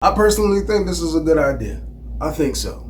I personally think this is a good idea. I think so.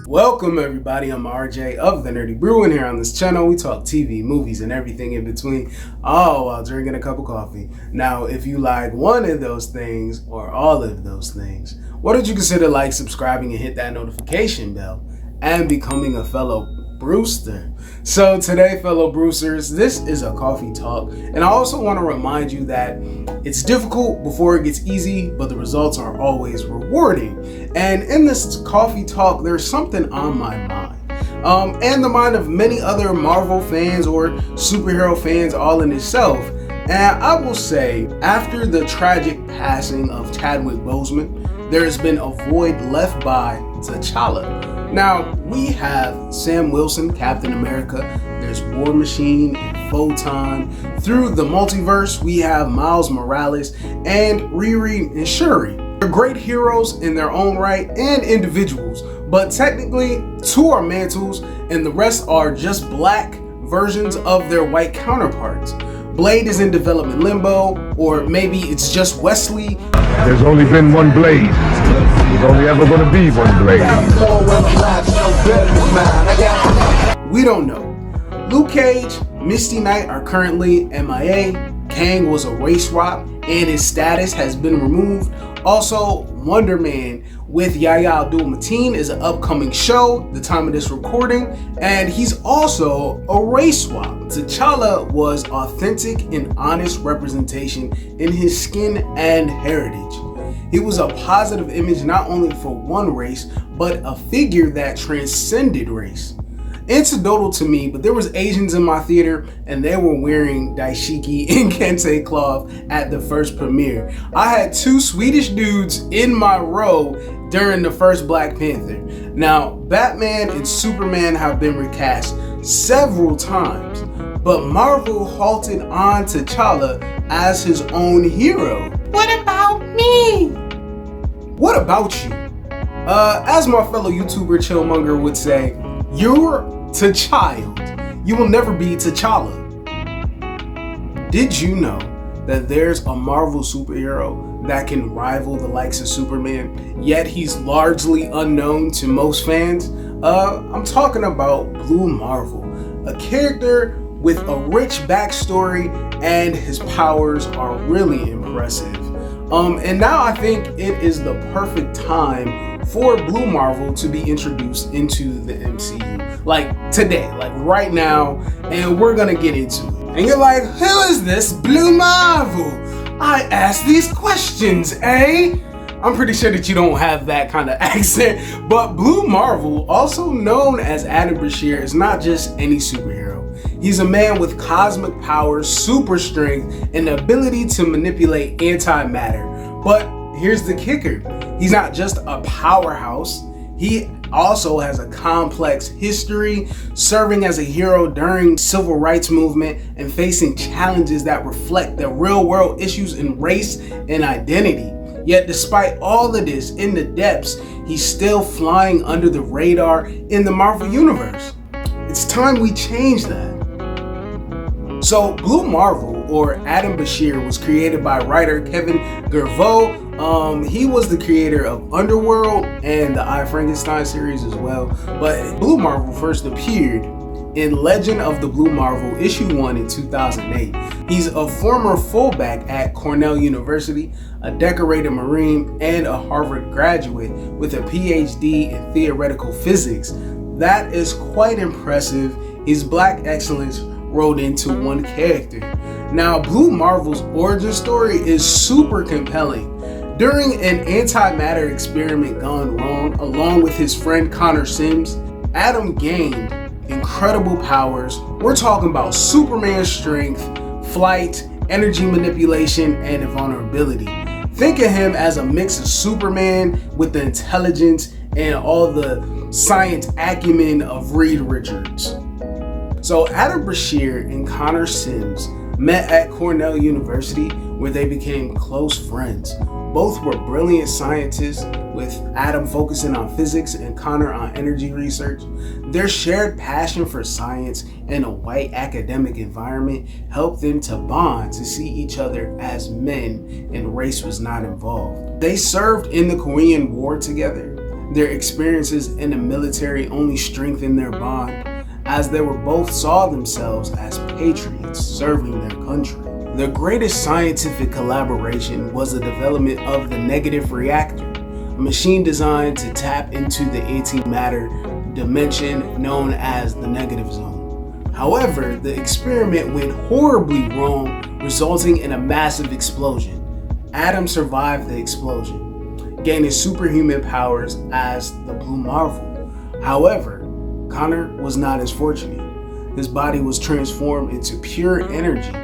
Welcome everybody, I'm RJ of The Nerdy Brew, and here on this channel we talk TV, movies, and everything in between, all while drinking a cup of coffee. Now, if you like one of those things or all of those things, why don't you consider like, subscribing, and hit that notification bell, and becoming a fellow Brewster. So today, fellow Brewsters, this is a coffee talk, and I also want to remind you that it's difficult before it gets easy, but the results are always rewarding. And in this coffee talk, there's something on my mind, and the mind of many other Marvel fans or superhero fans all in itself. And I will say, after the tragic passing of Chadwick Boseman, there has been a void left by T'Challa. Now, we have Sam Wilson, Captain America, there's War Machine and Photon. Through the multiverse, we have Miles Morales and Riri and Shuri. They're great heroes in their own right and individuals, but technically, two are mantles and the rest are just black versions of their white counterparts. Blade is in development limbo, or maybe it's just Wesley. There's only been one Blade. There's only ever going to be one Blade. We don't know. Luke Cage, Misty Knight are currently MIA. Kang was a race swap and his status has been removed. Also, Wonder Man with Yahya Abdul-Mateen is an upcoming show, the time of this recording, and he's also a race swap. T'Challa was authentic and honest representation in his skin and heritage. He was a positive image not only for one race, but a figure that transcended race. Incidental to me, but there was Asians in my theater and they were wearing daishiki and kente cloth at the first premiere. I had two Swedish dudes in my row during the first Black Panther. Now, Batman and Superman have been recast several times, but Marvel halted on T'Challa as his own hero. What about me? What about you? As my fellow YouTuber Chillmonger would say, you're T'Child. You will never be T'Challa. Did you know that there's a Marvel superhero that can rival the likes of Superman, yet he's largely unknown to most fans? I'm talking about Blue Marvel, a character with a rich backstory, and his powers are really impressive. And now I think it is the perfect time for Blue Marvel to be introduced into the MCU. Like today, like right now, and we're gonna get into it. And you're like, who is this Blue Marvel? I ask these questions, eh? I'm pretty sure that you don't have that kind of accent, but Blue Marvel, also known as Adam Brashear, is not just any superhero. He's a man with cosmic powers, super strength, and the ability to manipulate antimatter. But here's the kicker. He's not just a powerhouse. He also has a complex history, serving as a hero during civil rights movement and facing challenges that reflect the real world issues in race and identity. Yet despite all of this, in the depths, he's still flying under the radar in the Marvel Universe. It's time we change that. So Blue Marvel, or Adam Brashear, was created by writer Kevin Gervaux. He was the creator of Underworld and the I, Frankenstein series as well. But Blue Marvel first appeared in Legend of the Blue Marvel issue 1 in 2008. He's a former fullback at Cornell University, a decorated Marine, and a Harvard graduate with a PhD in theoretical physics. That is quite impressive. His black excellence rolled into one character. Now, Blue Marvel's origin story is super compelling. During an antimatter experiment gone wrong, along with his friend Connor Sims, Adam gained incredible powers. We're talking about Superman strength, flight, energy manipulation, and invulnerability. Think of him as a mix of Superman with the intelligence and all the science acumen of Reed Richards. So Adam Brashear and Connor Sims met at Cornell University, where they became close friends. Both were brilliant scientists, with Adam focusing on physics and Connor on energy research. Their shared passion for science and a white academic environment helped them to bond to see each other as men, and race was not involved. They served in the Korean War together. Their experiences in the military only strengthened their bond, as they were both saw themselves as patriots serving their country. Their greatest scientific collaboration was the development of the negative reactor, a machine designed to tap into the antimatter dimension known as the negative zone. However, the experiment went horribly wrong, resulting in a massive explosion. Adam survived the explosion, gaining superhuman powers as the Blue Marvel. However, Connor was not as fortunate. His body was transformed into pure energy,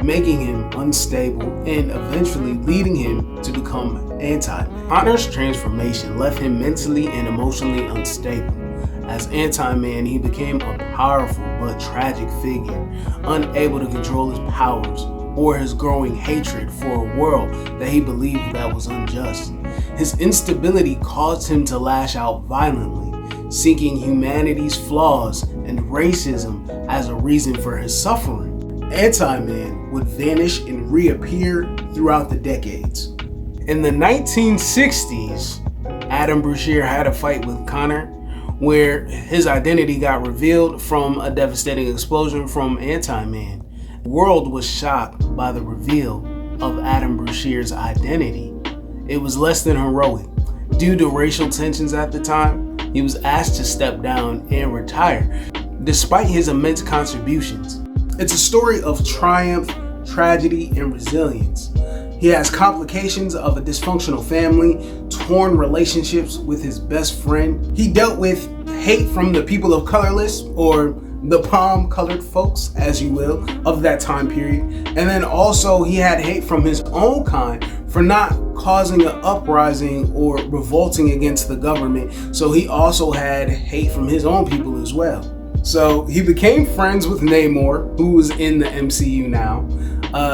making him unstable and eventually leading him to become Anti-Man. Connor's transformation left him mentally and emotionally unstable. As Anti-Man, he became a powerful but tragic figure, unable to control his powers or his growing hatred for a world that he believed that was unjust. His instability caused him to lash out violently, seeking humanity's flaws and racism as a reason for his suffering. Anti-Man would vanish and reappear throughout the decades. In the 1960s, Adam Brashear had a fight with Connor where his identity got revealed from a devastating explosion from Anti-Man. The world was shocked by the reveal of Adam Brashear's identity. It was less than heroic. Due to racial tensions at the time, he was asked to step down and retire, despite his immense contributions. It's a story of triumph, tragedy, and resilience. He has complications of a dysfunctional family, torn relationships with his best friend. He dealt with hate from the people of colorless, or the palm-colored folks, as you will, of that time period. And then also he had hate from his own kind for not causing an uprising or revolting against the government. So he also had hate from his own people as well. So he became friends with Namor, who is in the MCU now.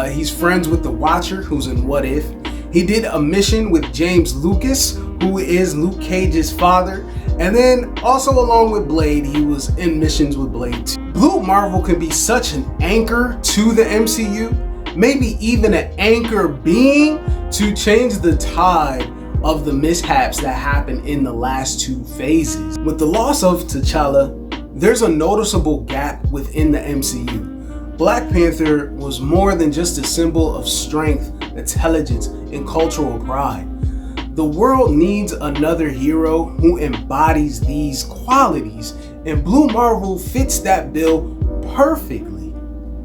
He's friends with the Watcher, who's in What If. He did a mission with James Lucas, who is Luke Cage's father. And then also along with Blade, he was in missions with Blade too. Blue Marvel can be such an anchor to the MCU, maybe even an anchor being to change the tide of the mishaps that happened in the last two phases. With the loss of T'Challa, there's a noticeable gap within the MCU. Black Panther was more than just a symbol of strength, intelligence, and cultural pride. The world needs another hero who embodies these qualities, and Blue Marvel fits that bill perfectly.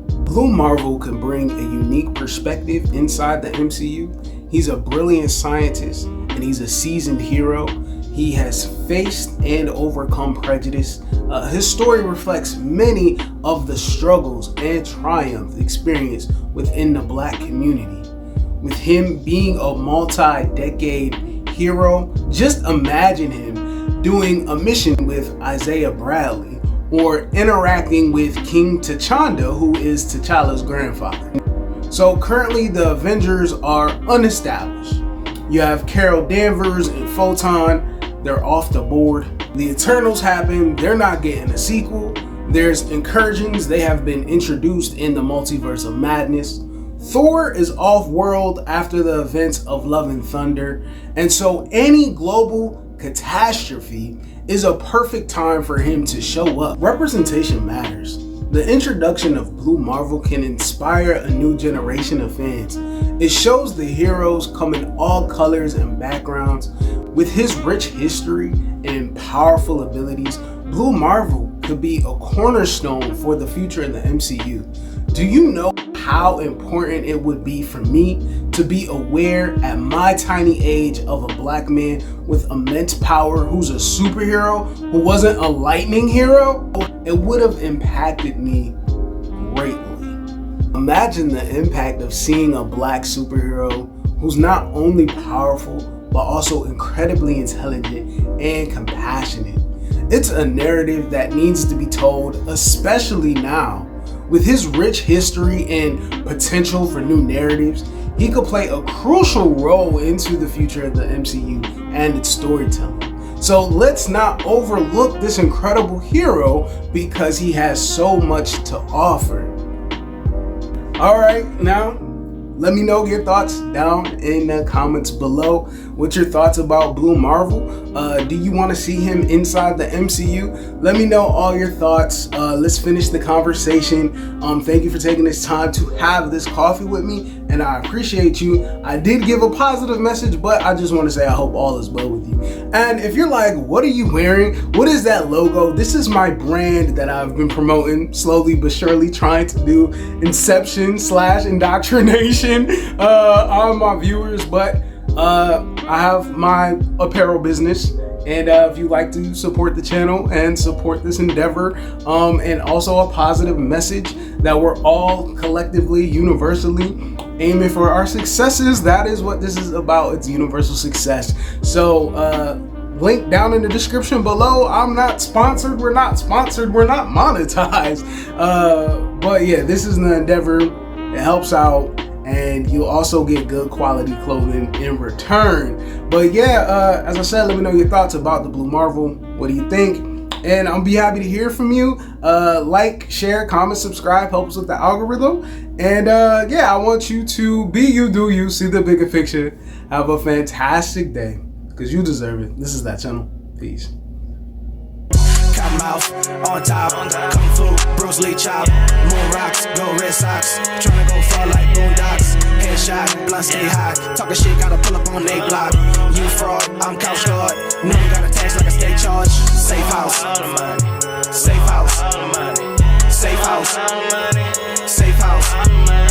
Blue Marvel can bring a unique perspective inside the MCU. He's a brilliant scientist, and he's a seasoned hero. He has faced and overcome prejudice. His story reflects many of the struggles and triumph experienced within the Black community. With him being a multi-decade hero, just imagine him doing a mission with Isaiah Bradley or interacting with King T'Challa, who is T'Challa's grandfather. So currently the Avengers are unestablished. You have Carol Danvers and Photon, they're off the board. The Eternals happen, they're not getting a sequel. There's Incursions, they have been introduced in the Multiverse of Madness. Thor is off-world after the events of Love and Thunder, and so any global catastrophe is a perfect time for him to show up. Representation matters. The introduction of Blue Marvel can inspire a new generation of fans. It shows the heroes come in all colors and backgrounds. With his rich history and powerful abilities, Blue Marvel could be a cornerstone for the future in the MCU. Do you know how important it would be for me to be aware at my tiny age of a Black man with immense power who's a superhero who wasn't a lightning hero? It would have impacted me greatly. Imagine the impact of seeing a Black superhero who's not only powerful but also incredibly intelligent and compassionate. It's a narrative that needs to be told, especially now. With his rich history and potential for new narratives, he could play a crucial role into the future of the MCU and its storytelling. So let's not overlook this incredible hero because he has so much to offer. Alright, now let me know your thoughts down in the comments below. What's your thoughts about Blue Marvel? Do you want to see him inside the MCU? Let me know all your thoughts. Let's finish the conversation. Thank you for taking this time to have this coffee with me, and I appreciate you. I did give a positive message, but I just want to say I hope all is well with you. And if you're like, what are you wearing? What is that logo? This is my brand that I've been promoting slowly but surely, trying to do inception/indoctrination on my viewers, but I have my apparel business, and if you like to support the channel and support this endeavor, and also a positive message that we're all collectively, universally aiming for our successes, that is what this is about. It's universal success. So link down in the description below. I'm not sponsored, we're not monetized, but yeah, this is an endeavor. It helps out, and you'll also get good quality clothing in return. But yeah, as I said, let me know your thoughts about the Blue Marvel. What do you think? And I'll be happy to hear from you. Like, share, comment, subscribe, help us with the algorithm. And yeah, I want you to be you, do you, see the bigger picture. Have a fantastic day, because you deserve it. This is that channel. Peace. Mouth on top, Kung Fu, Bruce Lee chop, moon rocks, go Red Sox, tryna go far like Boondocks, headshot, blunt stay high, talking shit, gotta pull up on they block, you fraud, I'm Couchgod, never got a tax like a state charge, safe house, safe house, safe house, safe house.